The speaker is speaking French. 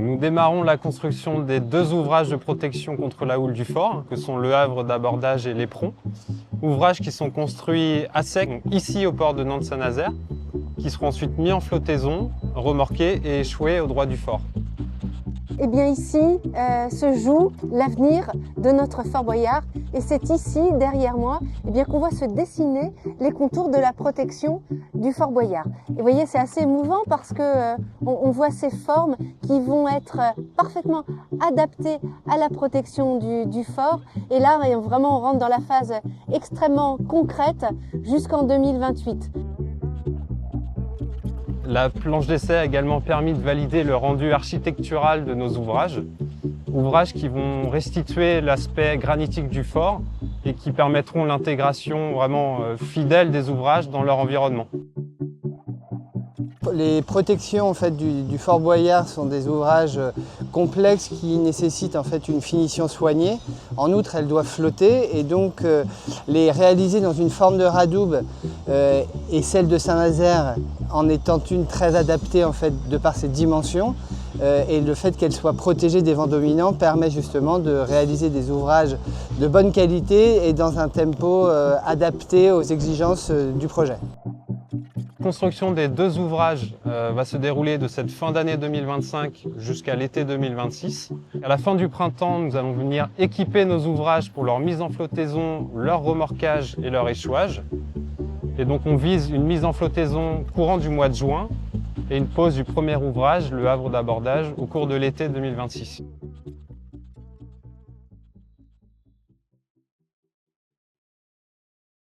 Donc, nous démarrons la construction des 2 ouvrages de protection contre la houle du fort, que sont le havre d'abordage et l'éperon. Ouvrages qui sont construits à sec, donc ici au port de Nantes-Saint-Nazaire, qui seront ensuite mis en flottaison, remorqués et échoués au droit du fort. Eh bien ici se joue l'avenir de notre Fort Boyard et c'est ici, derrière moi, qu'on voit se dessiner les contours de la protection du Fort Boyard. Et vous voyez, c'est assez émouvant parce que on voit ces formes qui vont être parfaitement adaptées à la protection du fort. Et là, vraiment, on rentre dans la phase extrêmement concrète jusqu'en 2028. La planche d'essai a également permis de valider le rendu architectural de nos ouvrages. Ouvrages qui vont restituer l'aspect granitique du fort et qui permettront l'intégration vraiment fidèle des ouvrages dans leur environnement. Les protections en fait, du Fort Boyard sont des ouvrages complexes qui nécessitent en fait, une finition soignée. En outre, elles doivent flotter et donc les réaliser dans une forme de radoub et celle de Saint-Nazaire en étant une très adaptée en fait, de par ses dimensions. Et le fait qu'elle soit protégée des vents dominants permet justement de réaliser des ouvrages de bonne qualité et dans un tempo adapté aux exigences du projet. La construction des 2 ouvrages va se dérouler de cette fin d'année 2025 jusqu'à l'été 2026. À la fin du printemps, nous allons venir équiper nos ouvrages pour leur mise en flottaison, leur remorquage et leur échouage. Et donc on vise une mise en flottaison courant du mois de juin et une pose du premier ouvrage, le havre d'abordage, au cours de l'été 2026.